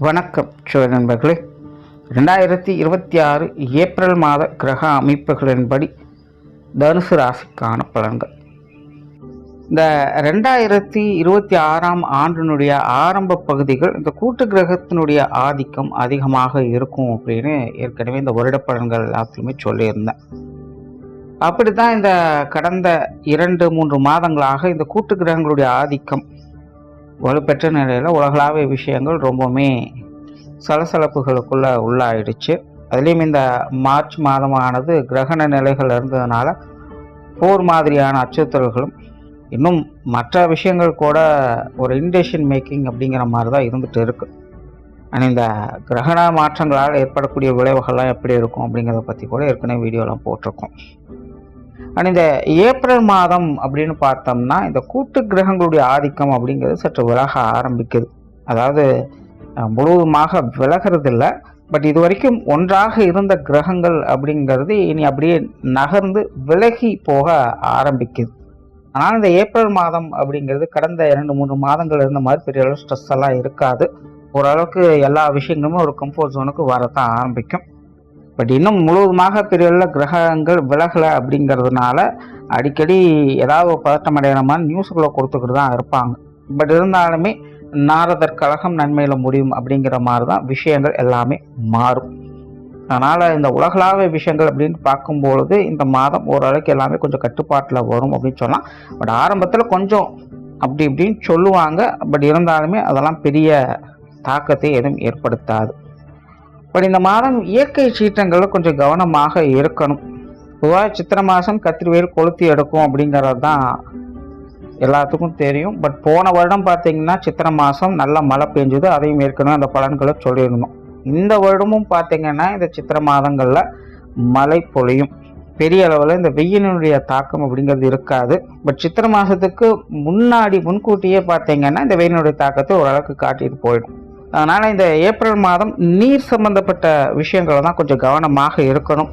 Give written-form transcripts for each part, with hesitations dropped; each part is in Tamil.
வணக்கம் நண்பர்களே. 2026 ஏப்ரல் மாத கிரக அமைப்புகளின்படி தனுசு ராசிக்கான பலன்கள். இந்த 2026ஆம் ஆண்டினுடைய ஆரம்ப பகுதிகள் இந்த கூட்டு கிரகத்தினுடைய ஆதிக்கம் அதிகமாக இருக்கும் அப்படின்னு ஏற்கனவே இந்த வருட பலன்கள் எல்லாத்துலையுமே சொல்லியிருந்தேன். அப்படித்தான் இந்த கடந்த 2-3 மாதங்களாக இந்த கூட்டு கிரகங்களுடைய ஆதிக்கம் வலுப்பெற்ற நிலையில் உலகளாவிய விஷயங்கள் ரொம்பவுமே சலசலப்புகளுக்குள்ள உள்ளாயிடுச்சு. அதுலேயும் இந்த மார்ச் மாதமானது கிரகண நிலைகள் இருந்ததுனால போர் மாதிரியான அச்சுறுத்தல்களும் இன்னும் மற்ற விஷயங்கள் கூட ஒரு இன்டெசிஷன் மேக்கிங் அப்படிங்கிற மாதிரி தான் இருந்துகிட்டு இருக்கு. ஆனால் இந்த கிரகண மாற்றங்களால் ஏற்படக்கூடிய விளைவுகள்லாம் எப்படி இருக்கும் அப்படிங்கிறத பற்றி கூட ஏற்கனவே வீடியோலாம் போட்டிருக்கோம். ஆனால் இந்த ஏப்ரல் மாதம் அப்படின்னு பார்த்தோம்னா இந்த கூட்டு கிரகங்களுடைய ஆதிக்கம் அப்படிங்கிறது சற்று விலக ஆரம்பிக்குது. அதாவது முழுவதுமாக விலகிறது இல்லை, பட் இது வரைக்கும் ஒன்றாக இருந்த கிரகங்கள் அப்படிங்கிறது இனி அப்படியே நகர்ந்து விலகி போக ஆரம்பிக்குது. ஆனால் இந்த ஏப்ரல் மாதம் அப்படிங்கிறது கடந்த 2-3 மாதங்கள் இருந்த மாதிரி பெரிய அளவு ஸ்ட்ரெஸ் எல்லாம் இருக்காது. ஓரளவுக்கு எல்லா விஷயங்களுமே ஒரு கம்ஃபர்ட் ஜோனுக்கு வரத்தான் ஆரம்பிக்கும். பட் இன்னும் முழுவதுமாக பெரிய கிரகங்கள் விலகலை அப்படிங்கிறதுனால அடிக்கடி ஏதாவது ஒரு பதட்டம் அடைகிற மாதிரி நியூஸுக்குள்ளே கொடுத்துக்கிட்டு தான் இருப்பாங்க. பட் இருந்தாலுமே நாரதர் கழகம் நன்மையில் முடியும் அப்படிங்கிற மாதிரி தான் விஷயங்கள் எல்லாமே மாறும். அதனால் இந்த உலகளாவிய விஷயங்கள் அப்படின்னு பார்க்கும்பொழுது இந்த மாதம் ஓரளவுக்கு எல்லாமே கொஞ்சம் கட்டுப்பாட்டில் வரும் அப்படின்னு சொல்லலாம். பட் ஆரம்பத்தில் கொஞ்சம் அப்படி இப்படின்னு சொல்லுவாங்க. பட் இருந்தாலுமே அதெல்லாம் பெரிய தாக்கத்தை எதுவும் ஏற்படுத்தாது. பட் இந்த மாதம் இயற்கை சீற்றங்களில் கொஞ்சம் கவனமாக இருக்கணும். பொதுவாக சித்திரை மாதம் கத்திரிவேல் கொளுத்தி எடுக்கும் அப்படிங்கிறது தான் எல்லாத்துக்கும் தெரியும். பட் போன வருடம் பார்த்தீங்கன்னா சித்திரை மாதம் நல்லா மழை பெஞ்சுது, அதையும் ஏற்கனவே அந்த பலன்களை சொல்லியிருந்தோம். இந்த வருடமும் பார்த்தீங்கன்னா இந்த சித்திரை மாதங்களில் மழை பொழியும். பெரிய அளவில் இந்த வெயிலினுடைய தாக்கம் அப்படிங்கிறது இருக்காது. பட் சித்திரை மாதத்துக்கு முன்கூட்டியே பார்த்தீங்கன்னா இந்த வெயிலினுடைய தாக்கத்தை ஓரளவுக்கு காட்டிட்டு போயிடும். அதனால் இந்த ஏப்ரல் மாதம் நீர் சம்பந்தப்பட்ட விஷயங்களை தான் கொஞ்சம் கவனமாக இருக்கணும்.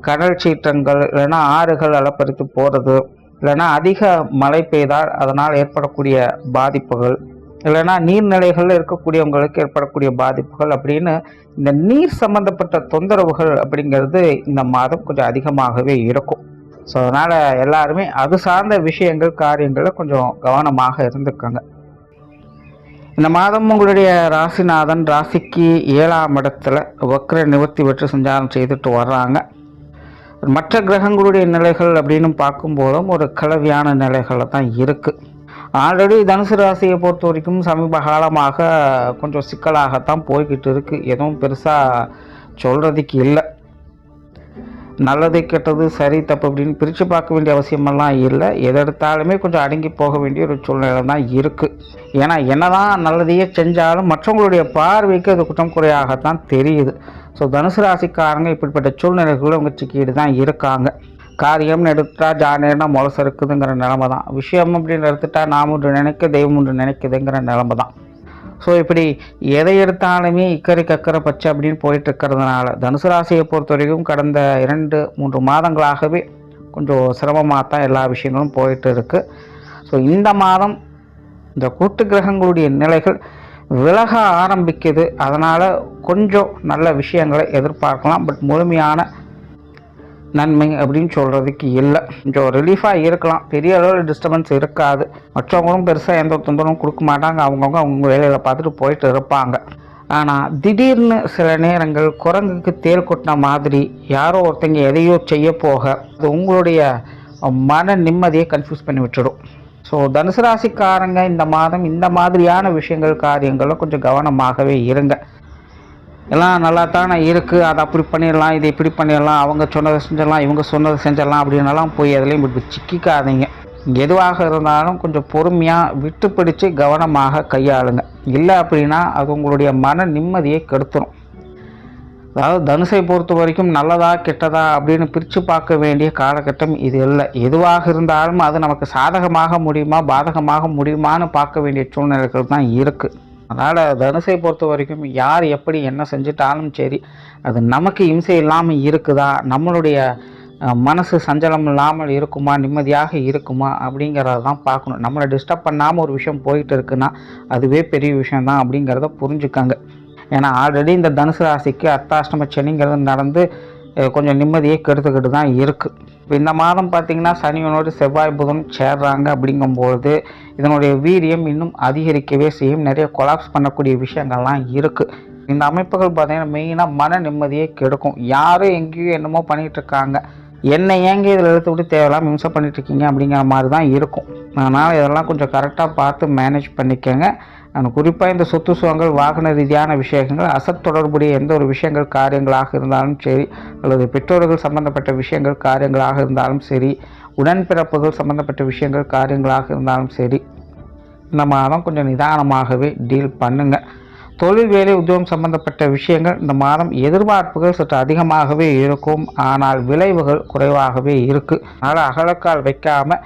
கடல் சீற்றங்கள் இல்லைன்னா ஆறுகள் அலப்பறித்து போகிறது, இல்லைன்னா அதிக மழை பெய்தால் அதனால் ஏற்படக்கூடிய பாதிப்புகள், இல்லைன்னா நீர்நிலைகளில் இருக்கக்கூடியவங்களுக்கு ஏற்படக்கூடிய பாதிப்புகள் அப்படின்னு இந்த நீர் சம்பந்தப்பட்ட தொந்தரவுகள் அப்படிங்கிறது இந்த மாதம் கொஞ்சம் அதிகமாகவே இருக்கும். ஸோ அதனால் எல்லாருமே அது சார்ந்த விஷயங்கள் காரியங்களில் கொஞ்சம் கவனமாக இருந்துக்கோங்க. இந்த மாதம் உங்களுடைய ராசிநாதன் ராசிக்கு 7ஆம் இடத்துல வக்ர நிவர்த்தி பெற்று சஞ்சாரம் செய்துட்டு வர்றாங்க. மற்ற கிரகங்களுடைய நிலைகள் அப்படின்னு பார்க்கும்போதும் ஒரு கலவையான நிலைகளில் தான் இருக்குது. ஆல்ரெடி தனுசு ராசியை பொறுத்த வரைக்கும் சமீப காலமாக கொஞ்சம் சிக்கலாகத்தான் போய்கிட்டு இருக்குது. எதுவும் பெருசாக சொல்கிறதுக்கு இல்லை. நல்லது கெட்டது சரி தப்பு அப்படின்னு பிரித்து பார்க்க வேண்டிய அவசியமெல்லாம் இல்லை. எதெடுத்தாலுமே கொஞ்சம் அடங்கி போக வேண்டிய ஒரு சூழ்நிலை தான் இருக்குது. ஏன்னா என்னதான் நல்லதையே செஞ்சாலும் மற்றவங்களுடைய பார்வைக்கு அது குற்றம் குறையாகத்தான் தெரியுது. ஸோ தனுசு ராசிக்காரங்க இப்படிப்பட்ட சூழ்நிலைகளும் அவங்க சிக்கிட்டு தான் இருக்காங்க. காரியம்னு எடுத்துட்டா ஜானேனா முளசு இருக்குதுங்கிற நிலமை தான். விஷயம் அப்படின்னு எடுத்துட்டா நாம் ஒன்று நினைக்க தெய்வம் ஒன்று நினைக்குதுங்கிற நிலமை தான். ஸோ இப்படி எதை எடுத்தாலுமே இக்கரை கக்கரை பச்சை அப்படின்னு போயிட்டு இருக்கிறதுனால தனுசு ராசியை பொறுத்த வரைக்கும் கடந்த 2-3 மாதங்களாகவே கொஞ்சம் சிரமமாக தான் எல்லா விஷயங்களும் போயிட்டு இருக்குது. ஸோ இந்த மாதம் இந்த கூட்டு கிரகங்களுடைய நிலைகள் விலக ஆரம்பிக்குது. அதனால் கொஞ்சம் நல்ல விஷயங்களை எதிர்பார்க்கலாம். பட் முழுமையான நன்மை அப்படின்னு சொல்கிறதுக்கு இல்லை. கொஞ்சம் ரிலீஃபாக இருக்கலாம். பெரிய அளவில் டிஸ்டர்பன்ஸ் இருக்காது. மற்றவங்களும் பெருசாக எந்த தொந்தரவும் கொடுக்க மாட்டாங்க. அவங்க வேலையில் பார்த்துட்டு போயிட்டு இருப்பாங்க. ஆனால் திடீர்னு சில நேரங்கள் குரங்குக்கு தேல் கொட்டின மாதிரி யாரோ ஒருத்தங்க எதையோ செய்ய போக அது உங்களுடைய மன நிம்மதியை கன்ஃபியூஸ் பண்ணி விட்டுடும். ஸோ தனுசு ராசிக்காரங்க இந்த மாதம் இந்த மாதிரியான விஷயங்கள் காரியங்களும் கொஞ்சம் கவனமாகவே இருங்க. எல்லாம் நல்லா தானே இருக்குது, அதை அப்படி பண்ணிடலாம், இதை இப்படி பண்ணிடலாம், அவங்க சொன்னதை செஞ்சிடலாம், இவங்க சொன்னதை செஞ்சிடலாம் அப்படின்னலாம் போய் எதுலேயும் இப்படி சிக்கிக்காதீங்க. எதுவாக இருந்தாலும் கொஞ்சம் பொறுமையாக விட்டு பிடிச்சு கவனமாக கையாளுங்க. இல்லை அப்படின்னா அது உங்களுடைய மன நிம்மதியை கெடுத்துடும். அதாவது தனுசை பொறுத்த வரைக்கும் நல்லதா கெட்டதா அப்படின்னு பிரித்து பார்க்க வேண்டிய காலகட்டம் இது இல்லை. எதுவாக இருந்தாலும் அது நமக்கு சாதகமாக முடியுமா பாதகமாக முடியுமான்னு பார்க்க வேண்டிய சூழ்நிலைகள் தான் இருக்குது. அதனால் தனுசை பொறுத்த வரைக்கும் யார் எப்படி என்ன செஞ்சிட்டாலும் சரி அது நமக்கு இம்சை இல்லாமல் இருக்குதா, நம்மளுடைய மனசு சஞ்சலம் இல்லாமல் இருக்குமா, நிம்மதியாக இருக்குமா அப்படிங்கிறத தான் பார்க்கணும். நம்மளை டிஸ்டர்ப் பண்ணாமல் ஒரு விஷயம் போயிட்டு இருக்குன்னா அதுவே பெரிய விஷயந்தான் அப்படிங்கிறத புரிஞ்சுக்காங்க. ஏன்னா ஆல்ரெடி இந்த தனுசு ராசிக்கு அர்த்தாஷ்டம சனிங்கிறது நடந்து கொஞ்சம் நிம்மதியை கெடுத்துக்கிட்டு தான் இருக்குது. இப்போ இந்த மாதம் பார்த்திங்கன்னா சனியனோடு செவ்வாய் புதன் சேர்றாங்க. அப்படிங்கும்போது இதனுடைய வீரியம் இன்னும் அதிகரிக்கவே செய்யும். நிறைய கொலாப்ஸ் பண்ணக்கூடிய விஷயங்கள்லாம் இருக்குது. இந்த அமைப்புகள் பார்த்திங்கன்னா மெயினாக மன நிம்மதியை கெடுக்கும். யாரும் எங்கேயும் என்னமோ பண்ணிகிட்ருக்காங்க, என்னை ஏங்க இதில் எடுத்து விட்டு தேவையில்லாமல் இம்சை பண்ணிகிட்ருக்கீங்க அப்படிங்கிற மாதிரி தான் இருக்கும். அதனால் இதெல்லாம் கொஞ்சம் கரெக்டாக பார்த்து மேனேஜ் பண்ணிக்கோங்க. குறிப்பாக இந்த சொத்து சுகங்கள், வாகன ரீதியான விஷயங்கள், அசட் தொடர்புடைய எந்த ஒரு விஷயங்கள் காரியங்களாக இருந்தாலும் சரி, அல்லது பெற்றோர்கள் சம்பந்தப்பட்ட விஷயங்கள் காரியங்களாக இருந்தாலும் சரி, உடன்பிறப்புகள் சம்பந்தப்பட்ட விஷயங்கள் காரியங்களாக இருந்தாலும் சரி, இந்த மாதம் கொஞ்சம் நிதானமாகவே டீல் பண்ணுங்கள். தொழில் வேலை உத்தியோகம் சம்பந்தப்பட்ட விஷயங்கள் இந்த மாதம் எதிர்பார்ப்புகள் சற்று அதிகமாகவே இருக்கும். ஆனால் விளைவுகள் குறைவாகவே இருக்குது. அதனால் அகலக்கால் வைக்காமல்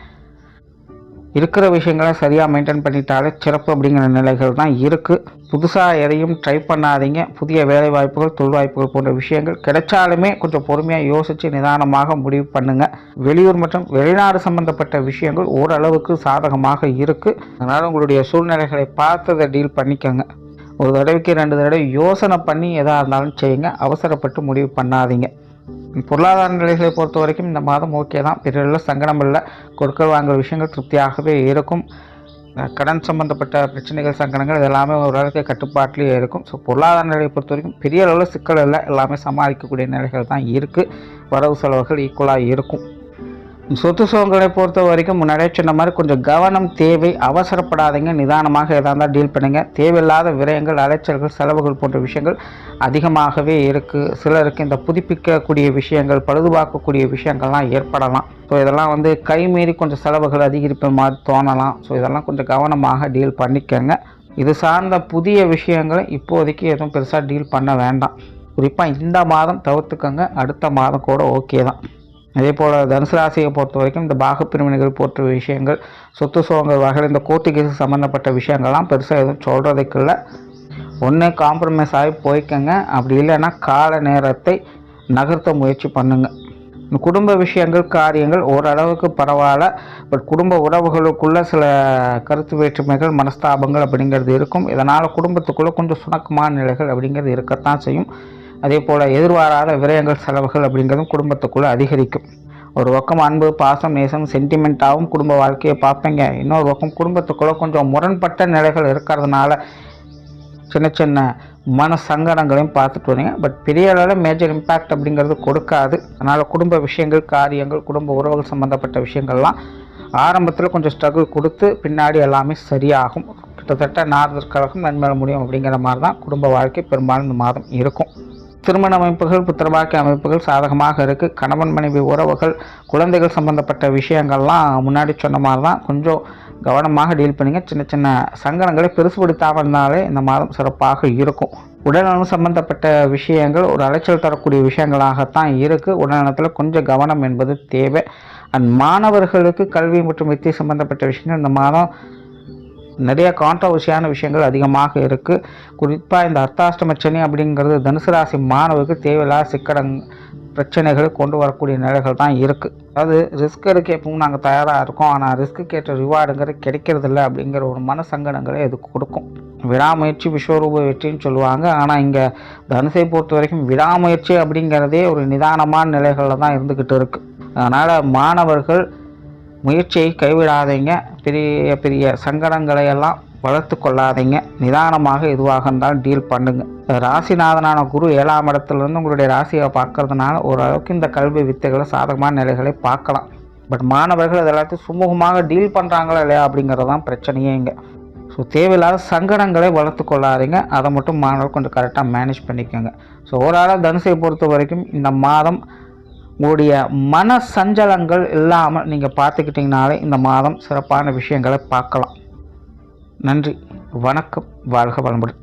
இருக்கிற விஷயங்களை சரியாக மெயின்டைன் பண்ணிட்டாலே சிறப்பு அப்படிங்கிற நிலைகள் தான் இருக்குது. புதுசாக எதையும் ட்ரை பண்ணாதீங்க. புதிய வேலை வாய்ப்புகள், தொழில் வாய்ப்புகள் போன்ற விஷயங்கள் கிடைச்சாலுமே கொஞ்சம் பொறுமையாக யோசித்து நிதானமாக முடிவு பண்ணுங்கள். வெளியூர் மற்றும் வெளிநாடு சம்பந்தப்பட்ட விஷயங்கள் ஓரளவுக்கு சாதகமாக இருக்குது. அதனால் உங்களுடைய சூழ்நிலைகளை பார்த்ததை டீல் பண்ணிக்கோங்க. ஒரு தடவைக்கு 2 தடவை யோசனை பண்ணி எதாக இருந்தாலும் செய்யுங்க. அவசரப்பட்டு முடிவு பண்ணாதீங்க. பொருளாதார நிலைகளை பொறுத்த வரைக்கும் இந்த மாதம் ஓகே தான். பெரிய சங்கடம் இல்லை. கொடுக்கல் வாங்குகிற விஷயங்கள் திருப்தியாகவே இருக்கும். கடன் சம்பந்தப்பட்ட பிரச்சனைகள், சங்கடங்கள் இதெல்லாமே ஓரளவுக்கு கட்டுப்பாட்டிலேயே இருக்கும். ஸோ பொருளாதார நிலையை பொறுத்த வரைக்கும் பெரிய அளவில் சிக்கல் இல்லை. எல்லாமே சமாளிக்கக்கூடிய நிலைகள் தான் இருக்குது. வரவு செலவுகள் ஈக்குவலாக இருக்கும். சொத்து சுகங்களை பொறுத்த வரைக்கும் முன்னாடியே சொன்ன மாதிரி கொஞ்சம் கவனம் தேவை. அவசரப்படாதீங்க. நிதானமாக எதாக இருந்தால் டீல் பண்ணுங்கள். தேவையில்லாத விரயங்கள், அலைச்சல்கள், செலவுகள் போன்ற விஷயங்கள் அதிகமாகவே இருக்குது. சிலருக்கு இந்த புதுப்பிக்கக்கூடிய விஷயங்கள், பழுதுபார்க்கக்கூடிய விஷயங்கள்லாம் ஏற்படலாம். ஸோ இதெல்லாம் கைமீறி கொஞ்சம் செலவுகள் அதிகரிப்பு மாதிரி தோணலாம். ஸோ இதெல்லாம் கொஞ்சம் கவனமாக டீல் பண்ணிக்கோங்க. இது சார்ந்த புதிய விஷயங்களை இப்போதைக்கு எதுவும் பெருசாக டீல் பண்ண வேண்டாம். குறிப்பாக இந்த மாதம் தவிர்த்துக்கோங்க. அடுத்த மாதம் கூட ஓகே தான். அதே போல் தனுசு ராசியை பொறுத்த வரைக்கும் இந்த பாகப்பிரிவினைகள் போன்ற விஷயங்கள், சொத்து சுகங்கள் வகையில் இந்த கோர்ட்டு கேஸு சம்மந்தப்பட்ட விஷயங்கள்லாம் பெருசாக எதுவும் சொல்கிறதுக்கு இல்லை. ஒன்று காம்ப்ரமைஸ் ஆகி போய்க்கங்க. அப்படி இல்லைன்னா கால நேரத்தை நகர்த்த முயற்சி பண்ணுங்கள். குடும்ப விஷயங்கள், காரியங்கள் ஓரளவுக்கு பரவாயில்ல. பட் குடும்ப உறவுகளுக்குள்ளே சில கருத்து வேற்றுமைகள், மனஸ்தாபங்கள் அப்படிங்கிறது இருக்கும். இதனால் குடும்பத்துக்குள்ளே கொஞ்சம் சுணக்கமான நிலைகள் அப்படிங்கிறது இருக்கத்தான் செய்யும். அதே போல் எதிர்பாராத விரயங்கள், செலவுகள் அப்படிங்கிறதும் குடும்பத்துக்குள்ளே அதிகரிக்கும். ஒரு பக்கம் அன்பு, பாசம், நேசம், சென்டிமெண்ட்டாகவும் குடும்ப வாழ்க்கையை பார்ப்பீங்க. இன்னொரு பக்கம் குடும்பத்துக்குள்ளே கொஞ்சம் முரண்பட்ட நிலைகள் இருக்கிறதுனால சின்ன சின்ன மன சங்கடங்களையும் பார்த்துட்டு வரீங்க. பட் பெரிய அளவில் மேஜர் இம்பேக்ட் அப்படிங்கிறது கொடுக்காது. அதனால் குடும்ப விஷயங்கள், காரியங்கள், குடும்ப உறவுகள் சம்மந்தப்பட்ட விஷயங்கள்லாம் ஆரம்பத்தில் கொஞ்சம் ஸ்ட்ரகிள் கொடுத்து பின்னாடி எல்லாமே சரியாகும். கிட்டத்தட்ட நாரதர் கழகம் நன்மேல முடியும் அப்படிங்கிற மாதிரி தான் குடும்ப வாழ்க்கை பெரும்பாலும் இந்த மாதம் இருக்கும். திருமண அமைப்புகள், புத்திரபாக்கிய அமைப்புகள் சாதகமாக இருக்குது. கணவன் மனைவி உறவுகள், குழந்தைகள் சம்பந்தப்பட்ட விஷயங்கள்லாம் முன்னாடி சொன்ன மாதிரி தான் கொஞ்சம் கவனமாக டீல் பண்ணிங்க. சின்ன சின்ன சங்கடங்களை பெருசுபடுத்தாமல் இருந்தாலே இந்த மாதம் சிறப்பாக இருக்கும். உடல்நலம் சம்பந்தப்பட்ட விஷயங்கள் ஒரு அலைச்சல் தரக்கூடிய விஷயங்களாகத்தான் இருக்குது. உடல்நலத்தில் கொஞ்சம் கவனம் என்பது தேவை. மாணவர்களுக்கு கல்வி மற்றும் வித்தை சம்பந்தப்பட்ட விஷயங்கள் இந்த மாதம் நிறைய கான்ட்ரவர்சியான விஷயங்கள் அதிகமாக இருக்குது. குறிப்பாக இந்த அர்த்தாஷ்டம சனி அப்படிங்கிறது தனுசு ராசி மாணவருக்கு தேவையில்லாத பிரச்சனைகளை கொண்டு வரக்கூடிய நிலைகள் தான் இருக்குது. அதாவது ரிஸ்க் எடுக்க எப்பவும் நாங்கள் தயாராக இருக்கோம், ஆனால் ரிஸ்க்கு ஏற்ற ரிவார்டுங்கிறது கிடைக்கிறதில்ல அப்படிங்கிற ஒரு மன சங்கடங்களை இது கொடுக்கும். விடாமுயற்சி விஸ்வரூப வெற்றின்னு சொல்லுவாங்க. ஆனால் இங்கே தனுசை பொறுத்த வரைக்கும் விடாமுயற்சி அப்படிங்கிறதே ஒரு நிதானமான நிலைகளில் தான் இருந்துக்கிட்டு இருக்குது. அதனால் மாணவர்கள் முயற்சியை கைவிடாதீங்க. பெரிய பெரிய சங்கடங்களை எல்லாம் வளர்த்து கொள்ளாதீங்க. நிதானமாக எதுவாக இருந்தாலும் டீல் பண்ணுங்கள். ராசிநாதனான குரு 7ஆம் இடத்துலேருந்து உங்களுடைய ராசியை பார்க்கறதுனால ஓரளவுக்கு இந்த கல்வி வித்தைகளை சாதகமான நிலைகளை பார்க்கலாம். பட் மாணவர்கள் அது எல்லாத்தையும் சுமூகமாக டீல் பண்ணுறாங்களா இல்லையா அப்படிங்கிறது தான் பிரச்சனையே இங்கே. ஸோ தேவையில்லாத சங்கடங்களை வளர்த்து கொள்ளாதீங்க. அதை மட்டும் மாணவர்கள் கொஞ்சம் கரெக்டாக மேனேஜ் பண்ணிக்கோங்க. ஸோ ஓவராலாக தனுசை பொறுத்த வரைக்கும் இந்த மாதம் உங்களுடைய மன சஞ்சலங்கள் இல்லாமல் நீங்கள் பார்த்துக்கிட்டிங்கனாலே இந்த மாதம் சிறப்பான விஷயங்களை பார்க்கலாம். நன்றி, வணக்கம், வாழ்க வளமுடன்.